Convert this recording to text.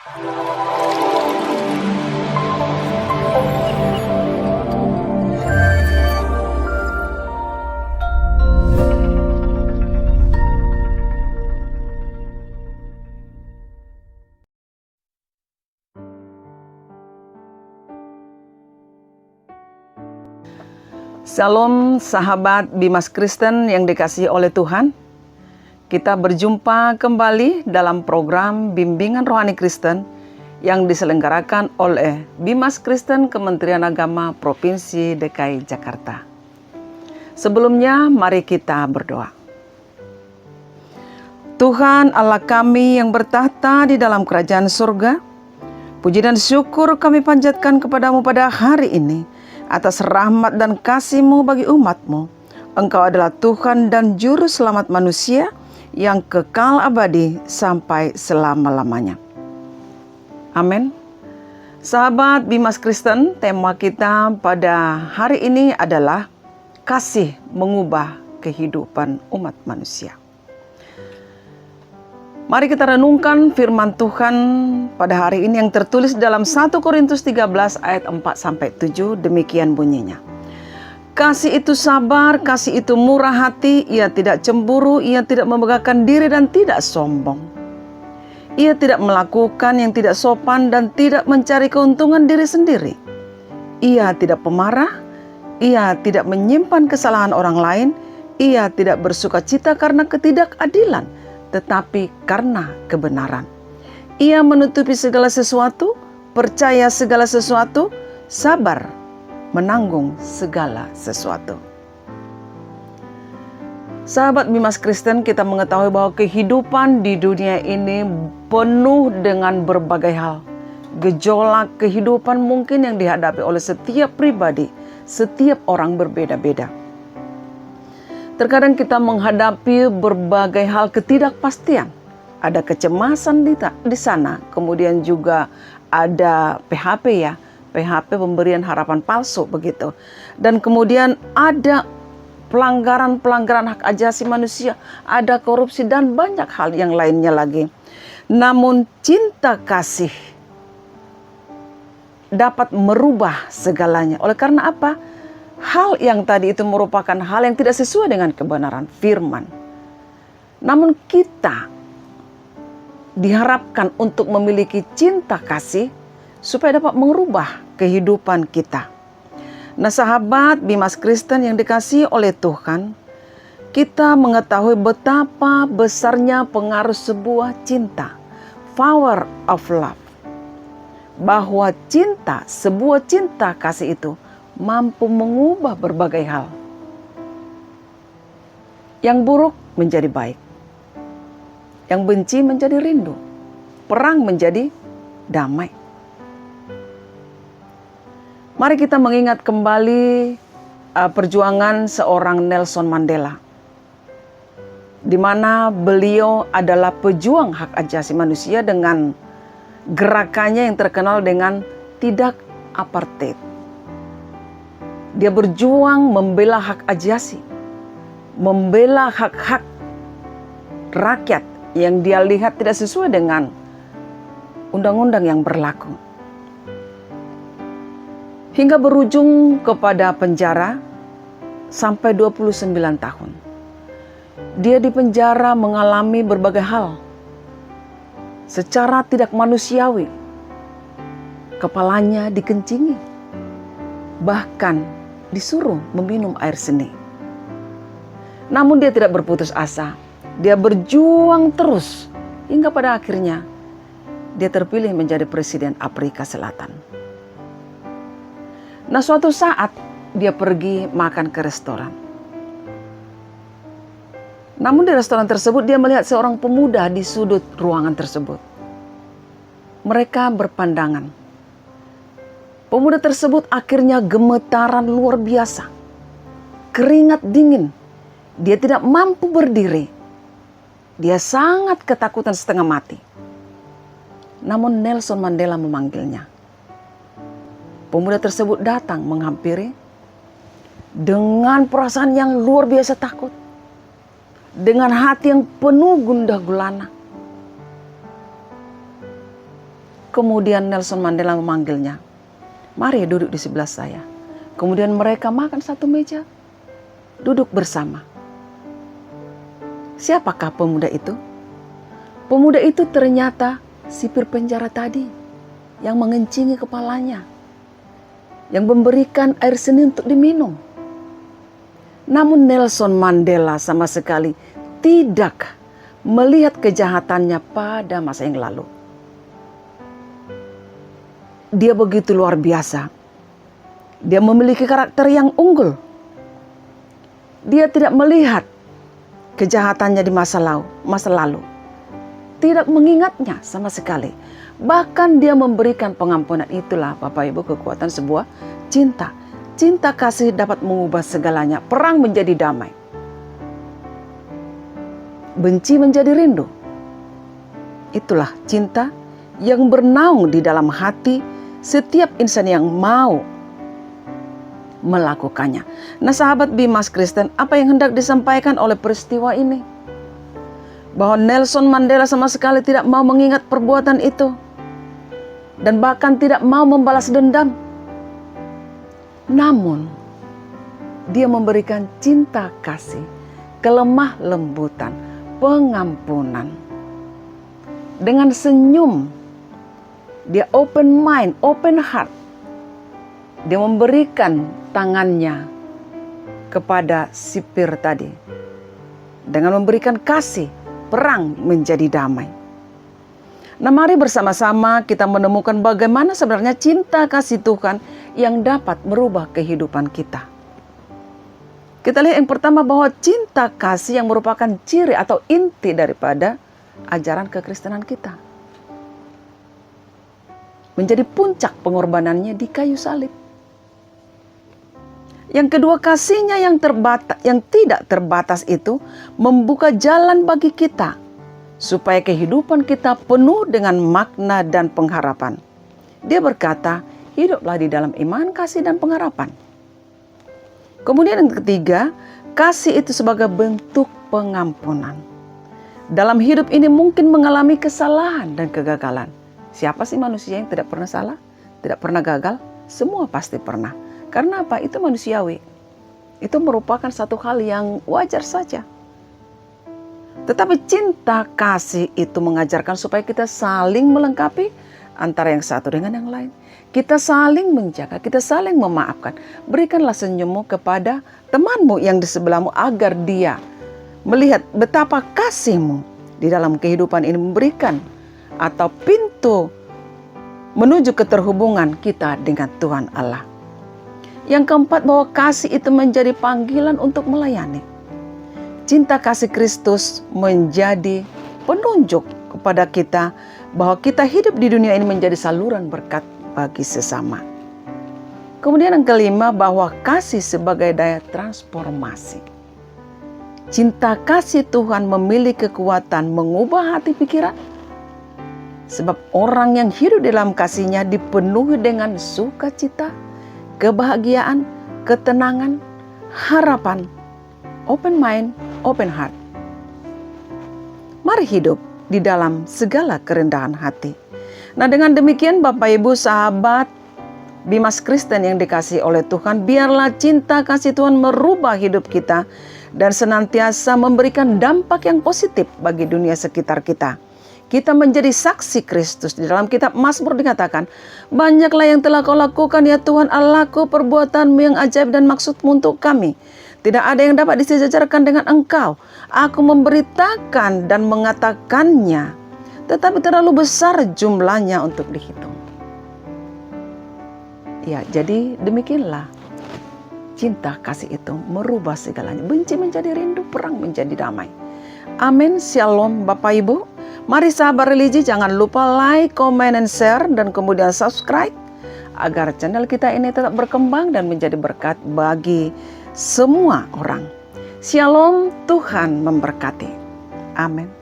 Shalom sahabat Bimas Kristen yang dikasihi oleh Tuhan. Kita berjumpa kembali dalam program Bimbingan Rohani Kristen yang diselenggarakan oleh Bimas Kristen Kementerian Agama Provinsi DKI Jakarta. Sebelumnya mari kita berdoa. Tuhan Allah kami yang bertahta di dalam kerajaan surga, puji dan syukur kami panjatkan kepadamu pada hari ini atas rahmat dan kasih-Mu bagi umat-Mu. Engkau adalah Tuhan dan Juru Selamat manusia yang kekal abadi sampai selama-lamanya. Amin. Sahabat Bimas Kristen, tema kita pada hari ini adalah kasih mengubah kehidupan umat manusia. Mari kita renungkan firman Tuhan pada hari ini yang tertulis dalam 1 Korintus 13 ayat 4-7, demikian bunyinya. Kasih itu sabar, kasih itu murah hati, ia tidak cemburu, ia tidak membanggakan diri dan tidak sombong. Ia tidak melakukan yang tidak sopan dan tidak mencari keuntungan diri sendiri. Ia tidak pemarah, ia tidak menyimpan kesalahan orang lain, ia tidak bersukacita karena ketidakadilan, tetapi karena kebenaran. Ia menutupi segala sesuatu, percaya segala sesuatu, sabar, menanggung segala sesuatu. Sahabat Bimas Kristen, kita mengetahui bahwa kehidupan di dunia ini penuh dengan berbagai hal. Gejolak kehidupan mungkin yang dihadapi oleh setiap pribadi, setiap orang berbeda-beda. Terkadang kita menghadapi berbagai hal ketidakpastian. Ada kecemasan di sana, kemudian juga ada PHP ya, PHP pemberian harapan palsu begitu. Dan kemudian ada pelanggaran-pelanggaran hak asasi manusia, ada korupsi dan banyak hal yang lainnya lagi. Namun cinta kasih dapat merubah segalanya. Oleh karena apa? Hal yang tadi itu merupakan hal yang tidak sesuai dengan kebenaran firman. Namun kita diharapkan untuk memiliki cinta kasih supaya dapat merubah kehidupan kita. Nah sahabat Bimas Kristen yang dikasihi oleh Tuhan, kita mengetahui betapa besarnya pengaruh sebuah cinta, power of love. Bahwa cinta, sebuah cinta kasih itu mampu mengubah berbagai hal. Yang buruk menjadi baik. Yang benci menjadi rindu. Perang menjadi damai. Mari kita mengingat kembali perjuangan seorang Nelson Mandela. Di mana beliau adalah pejuang hak asasi manusia dengan gerakannya yang terkenal dengan tidak apartheid. Dia berjuang membela hak asasi, membela hak-hak rakyat yang dia lihat tidak sesuai dengan undang-undang yang berlaku. Hingga berujung kepada penjara sampai 29 tahun. Dia dipenjara mengalami berbagai hal. Secara tidak manusiawi, kepalanya dikencingi, bahkan disuruh meminum air seni. Namun dia tidak berputus asa. Dia berjuang terus hingga pada akhirnya dia terpilih menjadi presiden Afrika Selatan. Nah suatu saat dia pergi makan ke restoran. Namun di restoran tersebut dia melihat seorang pemuda di sudut ruangan tersebut. Mereka berpandangan. Pemuda tersebut akhirnya gemetaran luar biasa. Keringat dingin. Dia tidak mampu berdiri. Dia sangat ketakutan setengah mati. Namun Nelson Mandela memanggilnya. Pemuda tersebut datang menghampiri dengan perasaan yang luar biasa takut. Dengan hati yang penuh gundah gulana. kemudian Nelson Mandela memanggilnya, "Mari duduk di sebelah saya." Kemudian mereka makan satu meja, duduk bersama. Siapakah pemuda itu? Pemuda itu ternyata sipir penjara tadi yang mengencingi kepalanya, yang memberikan air seni untuk diminum. Namun Nelson Mandela sama sekali tidak melihat kejahatannya pada masa yang lalu. Dia begitu luar biasa. Dia memiliki karakter yang unggul. Dia tidak melihat kejahatannya di masa lalu. Tidak mengingatnya sama sekali. Bahkan dia memberikan pengampunan. Itulah Bapak Ibu kekuatan sebuah cinta. Cinta kasih dapat mengubah segalanya. Perang menjadi damai. Benci menjadi rindu. Itulah cinta yang bernaung di dalam hati setiap insan yang mau melakukannya. Nah sahabat Bimas Kristen, apa yang hendak disampaikan oleh peristiwa ini? Bahwa Nelson Mandela sama sekali tidak mau mengingat perbuatan itu. Dan bahkan tidak mau membalas dendam. Namun, dia memberikan cinta kasih, kelemah lembutan, pengampunan. Dengan senyum, dia open mind, open heart. Dia memberikan tangannya kepada sipir tadi. Dengan memberikan kasih, perang menjadi damai. Nah mari bersama-sama kita menemukan bagaimana sebenarnya cinta kasih Tuhan yang dapat merubah kehidupan kita. Kita lihat yang pertama bahwa cinta kasih yang merupakan ciri atau inti daripada ajaran kekristenan kita. Menjadi puncak pengorbanannya di kayu salib. Yang kedua, kasihnya yang tidak terbatas itu membuka jalan bagi kita supaya kehidupan kita penuh dengan makna dan pengharapan. Dia berkata, hiduplah di dalam iman, kasih, dan pengharapan. Kemudian yang ketiga, kasih itu sebagai bentuk pengampunan. Dalam hidup ini mungkin mengalami kesalahan dan kegagalan. Siapa sih manusia yang tidak pernah salah? Tidak pernah gagal? Semua pasti pernah. Karena apa? Itu manusiawi. Itu merupakan satu hal yang wajar saja. Tetapi cinta kasih itu mengajarkan supaya kita saling melengkapi antara yang satu dengan yang lain. Kita saling menjaga, kita saling memaafkan. Berikanlah senyummu kepada temanmu yang di sebelahmu agar dia melihat betapa kasihmu di dalam kehidupan ini memberikan atau pintu menuju keterhubungan kita dengan Tuhan Allah. Yang keempat, bahwa kasih itu menjadi panggilan untuk melayani. Cinta kasih Kristus menjadi penunjuk kepada kita bahwa kita hidup di dunia ini menjadi saluran berkat bagi sesama. Kemudian yang kelima, bahwa kasih sebagai daya transformasi. Cinta kasih Tuhan memiliki kekuatan mengubah hati pikiran. Sebab orang yang hidup dalam kasih-Nya dipenuhi dengan sukacita, kebahagiaan, ketenangan, harapan, open mind, open heart. Mari hidup di dalam segala kerendahan hati. Nah dengan demikian Bapak Ibu sahabat Bimas Kristen yang dikasihi oleh Tuhan, biarlah cinta kasih Tuhan merubah hidup kita dan senantiasa memberikan dampak yang positif bagi dunia sekitar kita. Kita menjadi saksi Kristus. Di dalam kitab Mazmur dikatakan, banyaklah yang telah kau lakukan ya Tuhan Allahku, perbuatanmu yang ajaib dan maksudmu untuk kami. Tidak ada yang dapat disejajarkan dengan Engkau. Aku memberitakan dan mengatakannya, tetapi terlalu besar jumlahnya untuk dihitung. Ya, jadi demikianlah cinta kasih itu merubah segalanya. Benci menjadi rindu, perang menjadi damai. Amin, shalom Bapak Ibu. Mari sahabat religi jangan lupa like, comment, and share, dan kemudian subscribe agar channel kita ini tetap berkembang dan menjadi berkat bagi semua orang. Shalom, Tuhan memberkati. Amin.